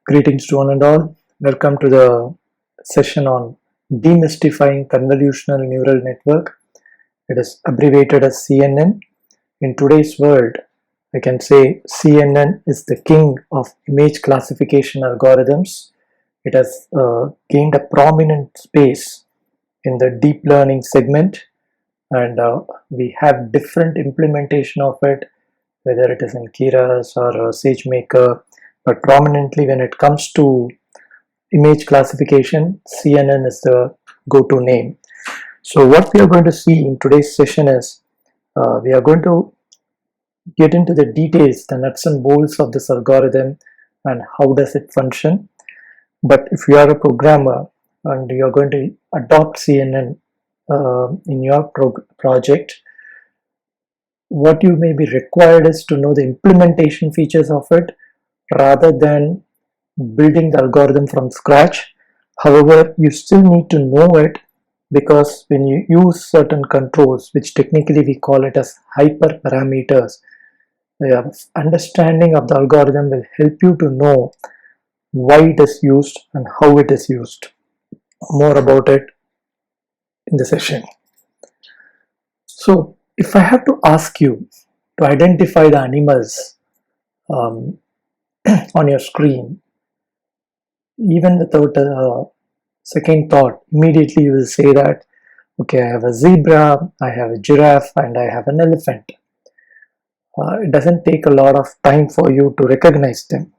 Greetings to one and all. Welcome to the session on demystifying convolutional neural network. It is abbreviated as CNN. In today's world, I can say CNN is the king of image classification algorithms. It has gained a prominent space in the deep learning segment, and we have different implementation of it, whether it is in Keras or SageMaker. But prominently, when it comes to image classification, CNN is the go-to name. So what we are going to see in today's session is we are going to get into the details, the nuts and bolts of this algorithm and how does it function. But if you are a programmer and you are going to adopt CNN in your project, what you may be required is to know the implementation features of it rather than building the algorithm from scratch. However, you still need to know it because when you use certain controls, which technically we call it as hyperparameters, the understanding of the algorithm will help you to know why it is used and how it is used. More about it in the session. So, if I have to ask you to identify the animals on your screen, even without a second thought, immediately you will say that, okay, I have a zebra, I have a giraffe, and I have an elephant. It doesn't take a lot of time for you to recognize them.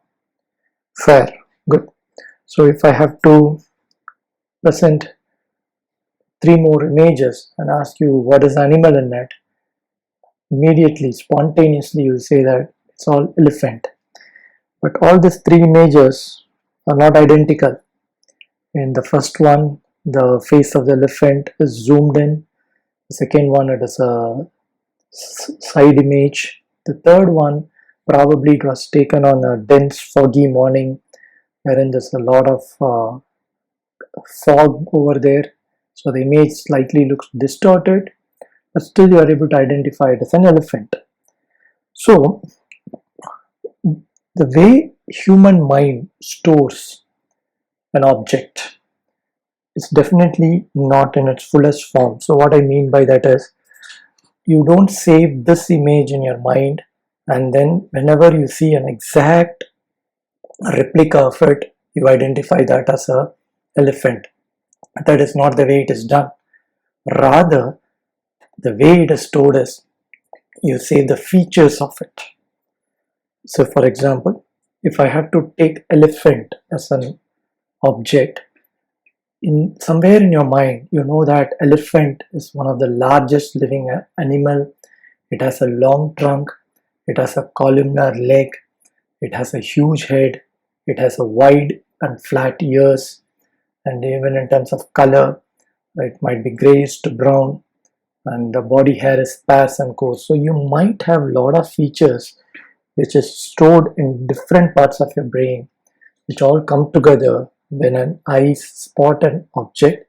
Fair, good. So if I have to present 3 more images and ask you what is animal in it, immediately, spontaneously, you will say that it's all elephant. But all these 3 images are not identical. In the first one, the face of the elephant is zoomed in. The second one, it is a side image. The third one, probably it was taken on a dense, foggy morning, wherein there's a lot of fog over there. So the image slightly looks distorted, but still you are able to identify it as an elephant. So the way human mind stores an object is definitely not in its fullest form. So what I mean by that is, you don't save this image in your mind and then whenever you see an exact replica of it, you identify that as a elephant. That is not the way it is done. Rather, the way it is stored is, you save the features of it. So for example, if I have to take elephant as an object, in somewhere in your mind you know that elephant is one of the largest living animal. It has a long trunk, it has a columnar leg, it has a huge head, it has a wide and flat ears, and even in terms of color, it might be grayish to brown, and the body hair is sparse and coarse. So you might have a lot of features which is stored in different parts of your brain, which all come together when an eye spot an object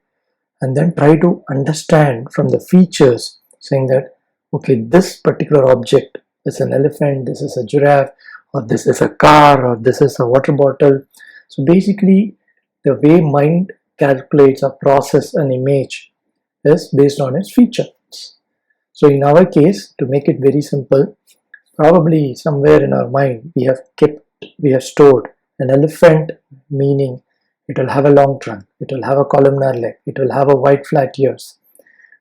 and then try to understand from the features, saying that, okay, this particular object is an elephant, this is a giraffe, or this is a car, or this is a water bottle. So basically, the way mind calculates or process an image is based on its features. So in our case, to make it very simple, probably somewhere in our mind we have stored an elephant, meaning it will have a long trunk, it will have a columnar leg, it will have a wide flat ears,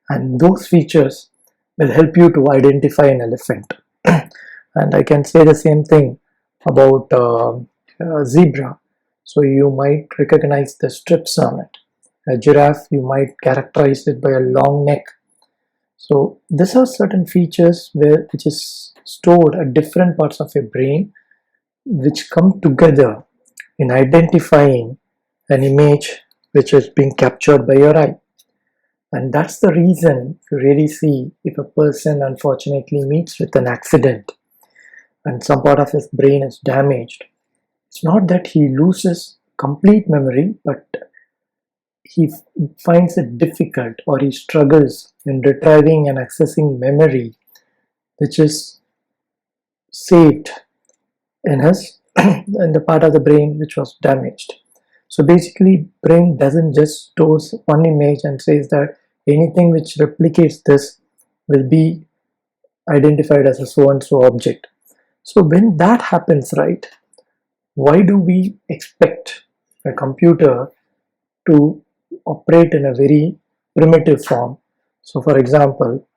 and those features will help you to identify an elephant. And I can say the same thing about zebra. So you might recognize the strips on it. A giraffe, you might characterize it by a long neck. So these are certain features which is stored at different parts of your brain, which come together in identifying an image which is being captured by your eye. And that's the reason, if you really see, if a person unfortunately meets with an accident and some part of his brain is damaged, it's not that he loses complete memory, but he finds it difficult or he struggles in retrieving and accessing memory which is saved in his and the part of the brain which was damaged. So basically, brain doesn't just stores one image and says that anything which replicates this will be identified as a so and so object. So when that happens, right, why do we expect a computer to operate in a very primitive form? So for example,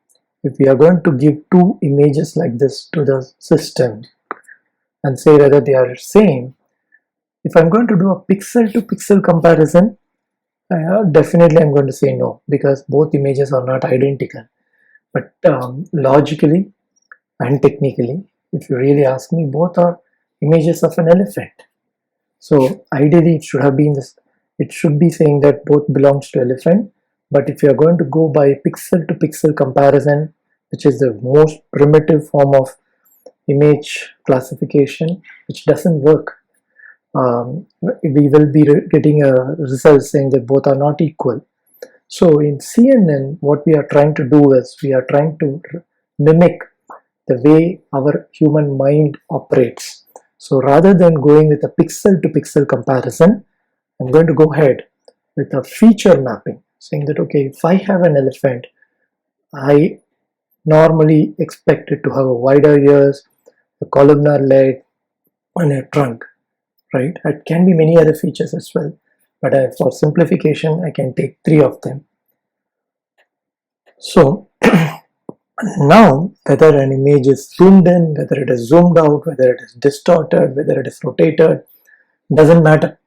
if we are going to give two images like this to the system and say whether they are same, if I'm going to do a pixel to pixel comparison, definitely I'm going to say no, because both images are not identical. But logically and technically, if you really ask me, both are images of an elephant. So ideally it should have been this, it should be saying that both belongs to elephant. But if you are going to go by pixel to pixel comparison, which is the most primitive form of image classification, which doesn't work, we will be getting a result saying that both are not equal. So in CNN, what we are trying to do is we are trying to mimic the way our human mind operates. So rather than going with a pixel to pixel comparison, I'm going to go ahead with a feature mapping, saying that okay, if I have an elephant, I normally expect it to have a wider ears, a columnar leg, and a trunk, right? It can be many other features as well, but for simplification, I can take three of them. So now, whether an image is zoomed in, whether it is zoomed out, whether it is distorted, whether it is rotated, doesn't matter,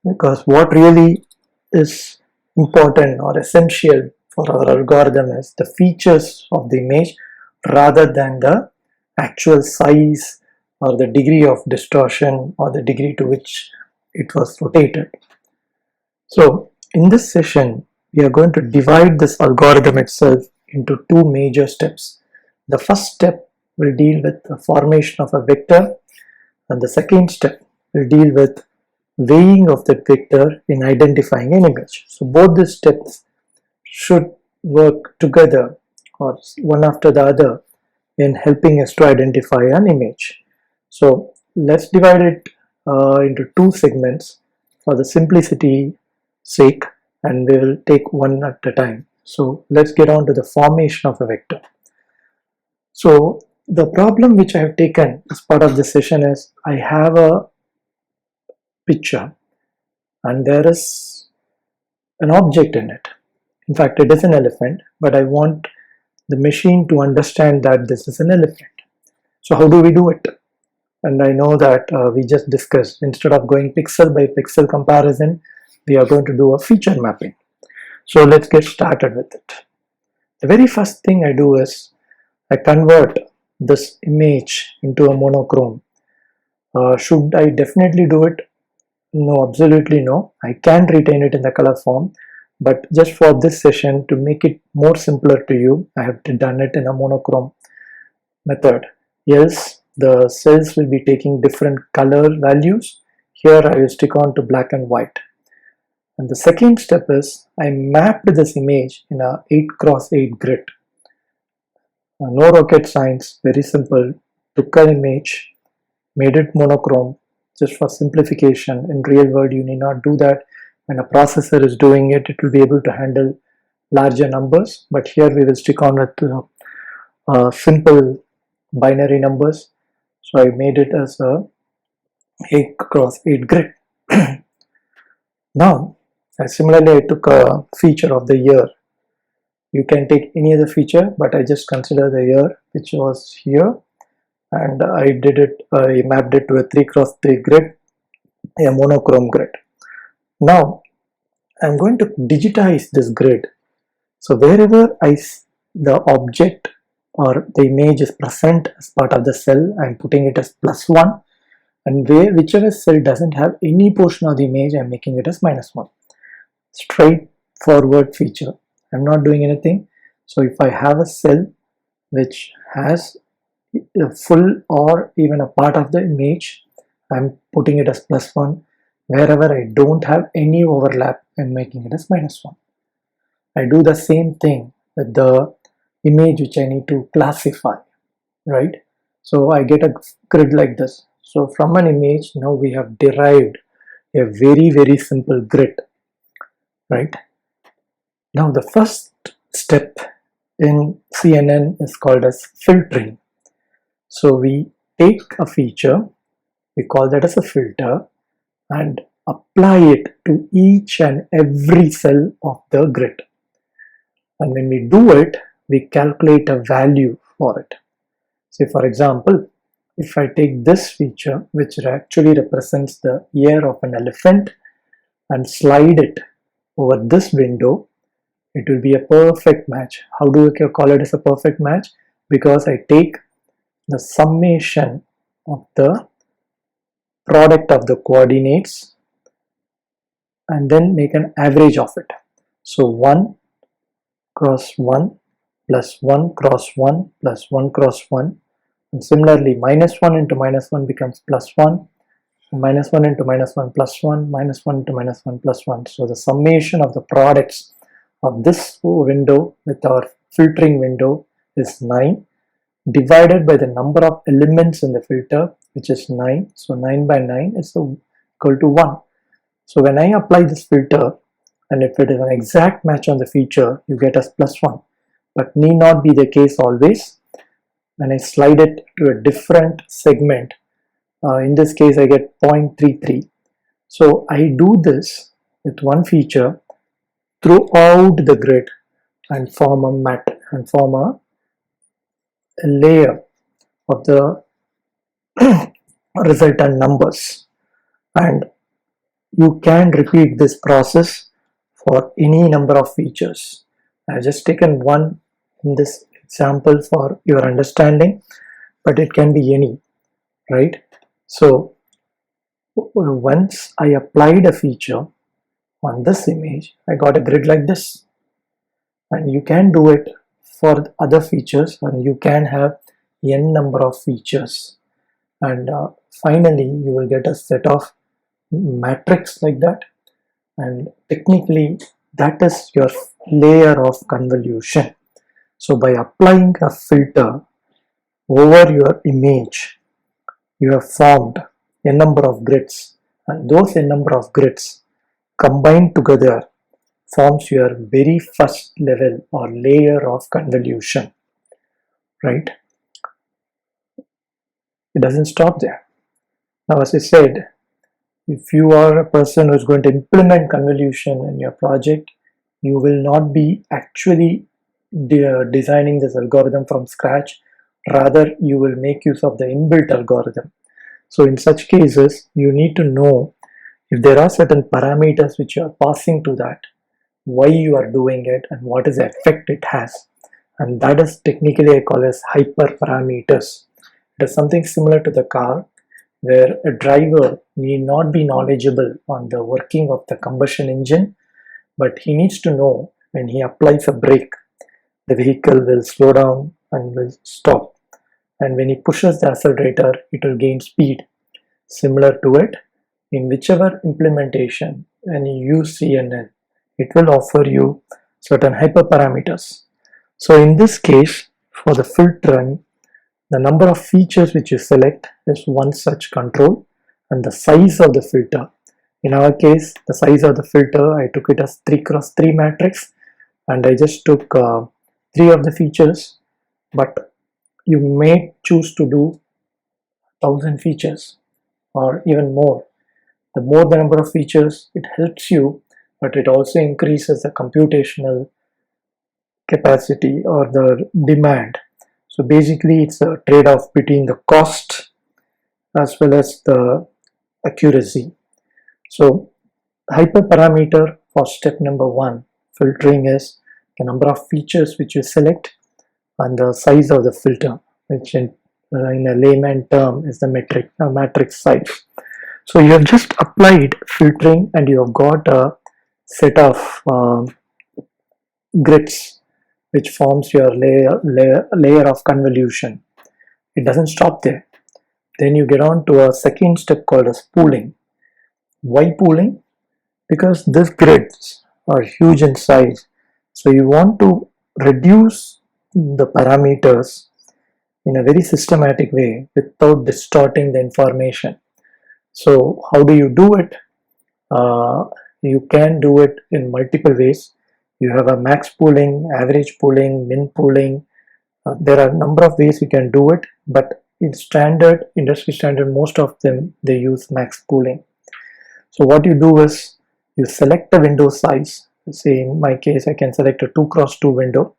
because what really is important or essential for our algorithm is the features of the image rather than the actual size or the degree of distortion or the degree to which it was rotated. So in this session, we are going to divide this algorithm itself into two major steps. The first step will deal with the formation of a vector, and the second step will deal with weighing of that vector in identifying an image. So both these steps should work together or one after the other in helping us to identify an image. So let's divide it into two segments for the simplicity sake, and we will take one at a time. So let's get on to the formation of a vector. So the problem which I have taken as part of this session is I have a picture and there is an object in it. In fact, it is an elephant, but I want the machine to understand that this is an elephant. So how do we do it? And I know that we just discussed, instead of going pixel by pixel comparison, we are going to do a feature mapping. So let's get started with it. The very first thing I do is I convert this image into a monochrome. Should I definitely do it? No, absolutely no. I can retain it in the color form, but just for this session, to make it more simpler to you, I have done it in a monochrome method. Else the cells will be taking different color values. Here I will stick on to black and white. And the second step is I mapped this image in a 8x8 grid. No rocket science, very simple. Took an image, made it monochrome just for simplification. In real world, you need not do that. When a processor is doing it, it will be able to handle larger numbers. But here we will stick on with simple binary numbers. So I made it as a 8x8 grid. Now, similarly, I took a feature of the year. You can take any other feature, but I just consider the year, which was here, and I mapped it to a 3x3 grid, a monochrome grid. Now, I'm going to digitize this grid. So wherever the object or the image is present as part of the cell, I'm putting it as +1, and whichever cell doesn't have any portion of the image, I'm making it as -1. Straightforward feature. I'm not doing anything. So if I have a cell which has a full or even a part of the image, I'm putting it as +1. Wherever I don't have any overlap, I'm making it as -1. I do the same thing with the image which I need to classify, right? So I get a grid like this. So from an image, now we have derived a very simple grid, right? Now the first step in CNN is called as filtering. So we take a feature, we call that as a filter, and apply it to each and every cell of the grid. And when we do it, we calculate a value for it. Say for example, if I take this feature, which actually represents the ear of an elephant, and slide it over this window, it will be a perfect match. How do you call it as a perfect match? Because I take the summation of the product of the coordinates and then make an average of it. So 1 cross 1 plus 1 cross 1 plus 1 cross 1, and similarly minus 1 into minus 1 becomes plus 1, minus 1 into minus 1 plus 1, minus 1 into minus 1 plus 1. So the summation of the products of this window with our filtering window is 9, divided by the number of elements in the filter, which is 9. So 9 by 9 is equal to 1. So when I apply this filter, and if it is an exact match on the feature, you get as plus 1. But need not be the case always. When I slide it to a different segment, in this case I get 0.33. So I do this with one feature throughout the grid and form a layer of the resultant numbers, and you can repeat this process for any number of features. I've just taken one in this example for your understanding, but it can be any, right? So once I applied a feature on this image, I got a grid like this, and you can do it for other features, and you can have n number of features, and finally you will get a set of matrix like that, and technically that is your layer of convolution. So by applying a filter over your image, you have formed a number of grids, and those n number of grids combined together forms your very first level or layer of convolution, right? It doesn't stop there. Now, as I said, if you are a person who is going to implement convolution in your project, you will not be actually designing this algorithm from scratch. Rather, you will make use of the inbuilt algorithm. So in such cases, you need to know if there are certain parameters which you are passing to that, why you are doing it, and what is the effect it has. And that is technically I call as hyperparameters. It is something similar to the car, where a driver need not be knowledgeable on the working of the combustion engine, but he needs to know when he applies a brake, the vehicle will slow down and will stop. And when he pushes the accelerator, it will gain speed. Similar to it, in whichever implementation, when you use CNN, it will offer you certain hyperparameters. So in this case, for the filtering, the number of features which you select is one such control, and the size of the filter. In our case, the size of the filter, I took it as 3 cross 3 matrix, and I just took 3 of the features, but you may choose to do 1000 features or even more. The more the number of features, it helps you, but it also increases the computational capacity or the demand. So basically it's a trade-off between the cost as well as the accuracy. So hyperparameter for step number 1, filtering, is the number of features which you select and the size of the filter, which in a layman term is the matrix size. So you have just applied filtering and you have got a set of grids which forms your layer of convolution. It doesn't stop there. Then you get on to a second step called as pooling. Why pooling? Because these grids are huge in size. So you want to reduce the parameters in a very systematic way without distorting the information. So how do you do it? You can do it in multiple ways. You have a max pooling, average pooling, min pooling. There are a number of ways you can do it, but in standard, industry standard, most of them, they use max pooling. So what you do is you select a window size. Say in my case, I can select a 2x2 window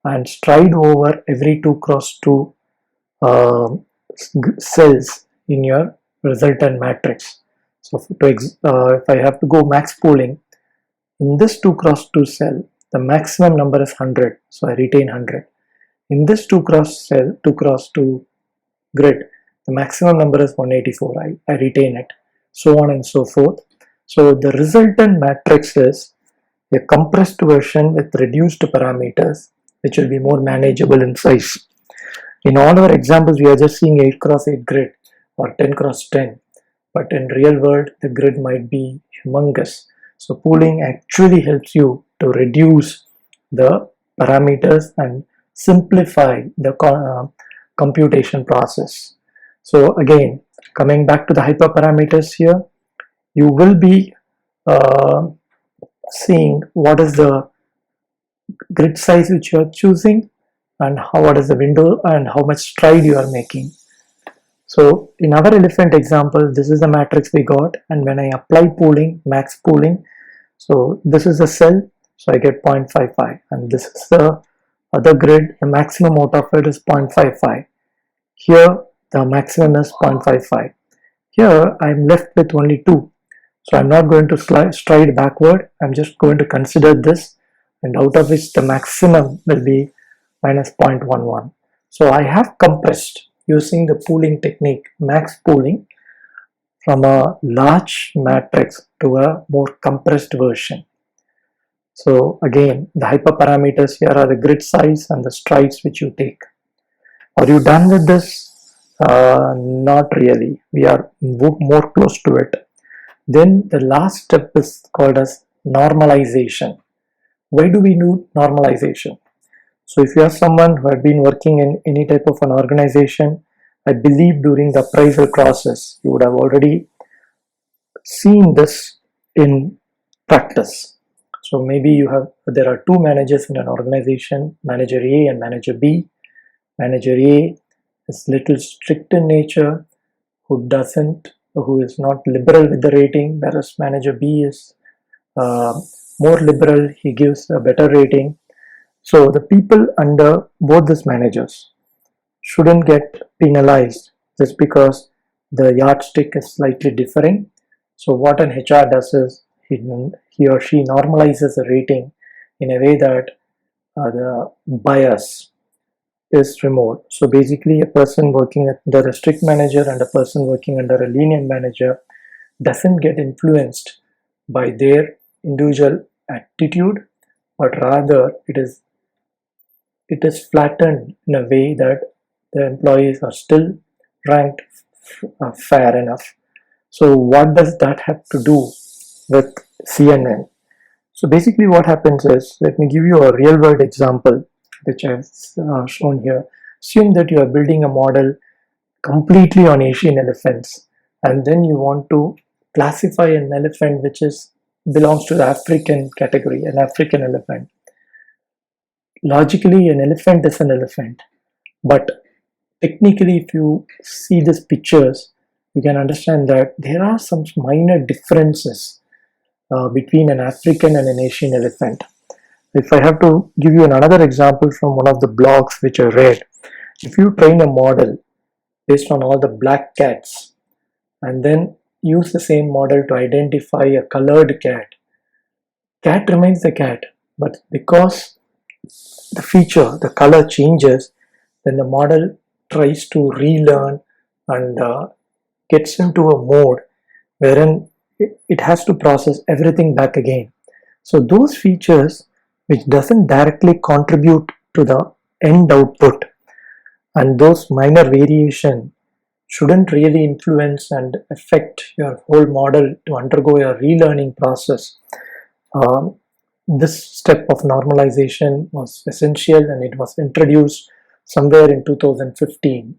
and stride over every 2x2 cells in your resultant matrix. So if I have to go max pooling, in this 2x2 cell, the maximum number is 100, so I retain 100. In this 2x2 grid, the maximum number is 184, I retain it, so on and so forth. So the resultant matrix is a compressed version with reduced parameters, which will be more manageable in size. In all our examples, we are just seeing 8x8 grid or 10x10, but in real world, the grid might be humongous. So pooling actually helps you to reduce the parameters and simplify the computation process. So again, coming back to the hyperparameters here, you will be seeing what is the grid size which you are choosing and what is the window and how much stride you are making. So in our elephant example, this is the matrix we got, and when I apply pooling, max pooling, so this is the cell, so I get 0.55, and this is the other grid, the maximum out of it is 0.55. Here the maximum is 0.55. Here I'm left with only 2, so I'm not going to stride backward. I'm just going to consider this, and out of which the maximum will be minus 0.11. So I have compressed using the pooling technique, max pooling, from a large matrix to a more compressed version. So again, the hyperparameters here are the grid size and the strides which you take. Are you done with this? Not really. We are more close to it. Then the last step is called as normalization. Why do we do normalization? So if you are someone who had been working in any type of an organization, I believe during the appraisal process, you would have already seen this in practice. So maybe there are two managers in an organization, manager A and manager B. Manager A is little strict in nature, who is not liberal with the rating, whereas manager B is more liberal, he gives a better rating. So the people under both these managers shouldn't get penalized just because the yardstick is slightly differing. So what an HR does is he or she normalizes the rating in a way that the bias is removed. So basically, a person working under a strict manager and a person working under a lenient manager doesn't get influenced by their individual attitude, but rather it is flattened in a way that the employees are still ranked fair enough. So what does that have to do with CNN? So basically what happens is, let me give you a real world example which I've shown here. Assume that you are building a model completely on Asian elephants, and then you want to classify an elephant which belongs to the African category, an African elephant. Logically, an elephant is an elephant, but technically, if you see these pictures, you can understand that there are some minor differences between an African and an Asian elephant. If I have to give you another example from one of the blogs which I read, if you train a model based on all the black cats and then use the same model to identify a colored cat, cat remains the cat, but because the color changes, then the model tries to relearn and gets into a mode wherein it has to process everything back again. So those features which doesn't directly contribute to the end output, and those minor variation shouldn't really influence and affect your whole model to undergo a relearning process. This step of normalization was essential, and it was introduced somewhere in 2015,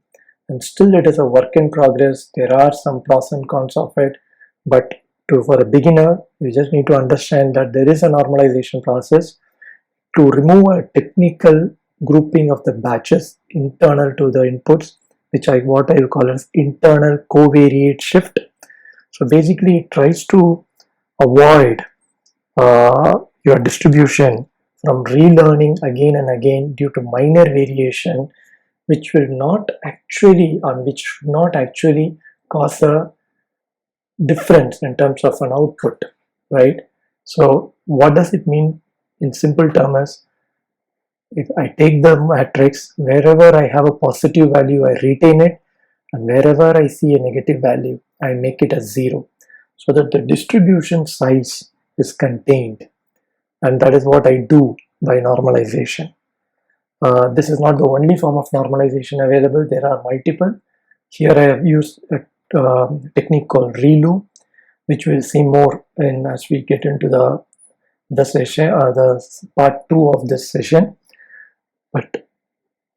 and still it is a work in progress. There are some pros and cons of it, but for a beginner, you just need to understand that there is a normalization process to remove a technical grouping of the batches internal to the inputs, which what I will call as internal covariate shift. So basically, it tries to avoid your distribution from relearning again and again due to minor variation, which will not actually, which should not actually cause a difference in terms of an output, right? So what does it mean in simple terms? If I take the matrix, wherever I have a positive value, I retain it, and wherever I see a negative value, I make it a 0, so that the distribution size is contained. And that is what I do by normalization. This is not the only form of normalization available. There are multiple. Here I have used a technique called ReLU, which we'll see more in as we get into the session, the part 2 of this session. But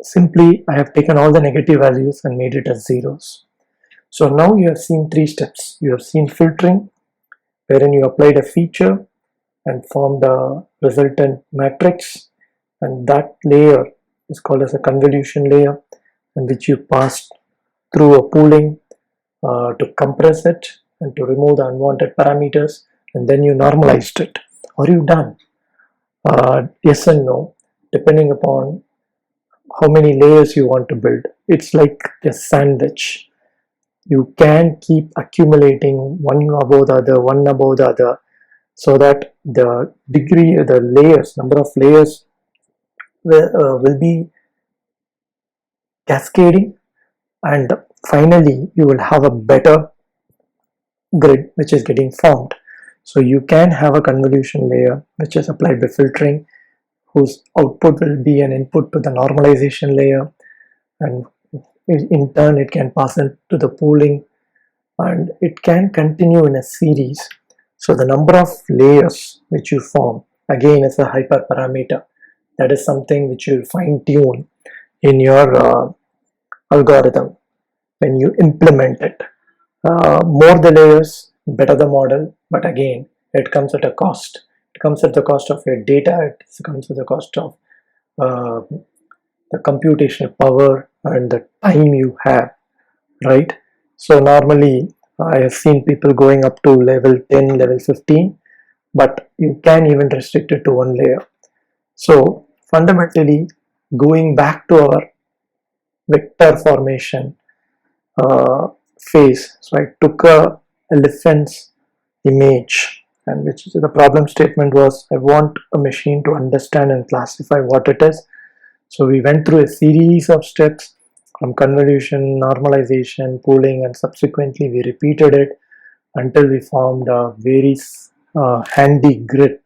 simply I have taken all the negative values and made it as zeros. So now you have seen 3 steps. You have seen filtering, wherein you applied a feature and formed a resultant matrix, and that layer is called as a convolution layer, in which you passed through a pooling to compress it and to remove the unwanted parameters, and then you normalized it. Are you done? Yes and no, depending upon how many layers you want to build. It's like a sandwich. You can keep accumulating one above the other, one above the other, so that the degree, the layers, number of layers will be cascading, and finally you will have a better grid which is getting formed. So you can have a convolution layer which is applied by filtering, whose output will be an input to the normalization layer, and in turn it can pass into the pooling, and it can continue in a series. So the number of layers which you form again is a hyperparameter. That is something which you will fine tune in your algorithm when you implement it. More the layers, better the model, but again it comes at a cost. It comes at the cost of your data, it comes at the cost of the computational power and the time you have, right? So normally I have seen people going up to level 10, level 15, but you can even restrict it to one layer. So fundamentally, going back to our vector formation phase, so I took a elephant's image, and which is the problem statement was, I want a machine to understand and classify what it is. So we went through a series of steps from convolution, normalization, pooling, and subsequently we repeated it until we formed a very handy grid.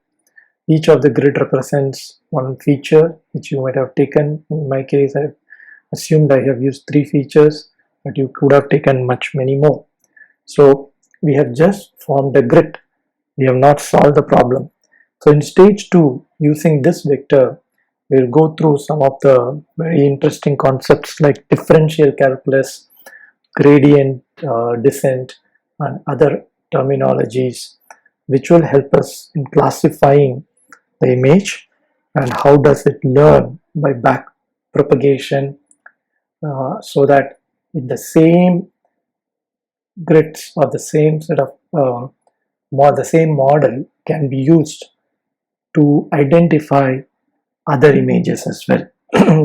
Each of the grid represents one feature which you might have taken. In my case, I assumed I have used 3 features, but you could have taken many more. So we have just formed a grid. We have not solved the problem. So in stage 2, using this vector, we'll go through some of the very interesting concepts like differential calculus, gradient descent, and other terminologies, which will help us in classifying the image and how does it learn by back propagation, so that in the same grids or the same set of the same model can be used to identify other images as well,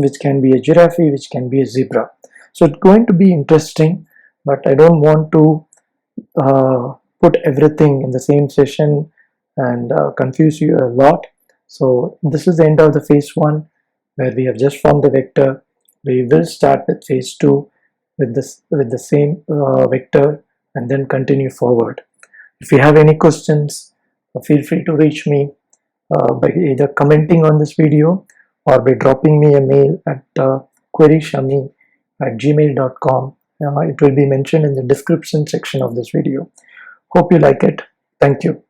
which can be a giraffe, which can be a zebra. So it's going to be interesting, but I don't want to put everything in the same session and confuse you a lot. So this is the end of the phase 1, where we have just formed the vector. We will start with phase 2 with the same vector and then continue forward. If you have any questions, feel free to reach me by either commenting on this video or by dropping me a mail at queryshami@gmail.com. It will be mentioned in the description section of this video. Hope you like it. Thank you.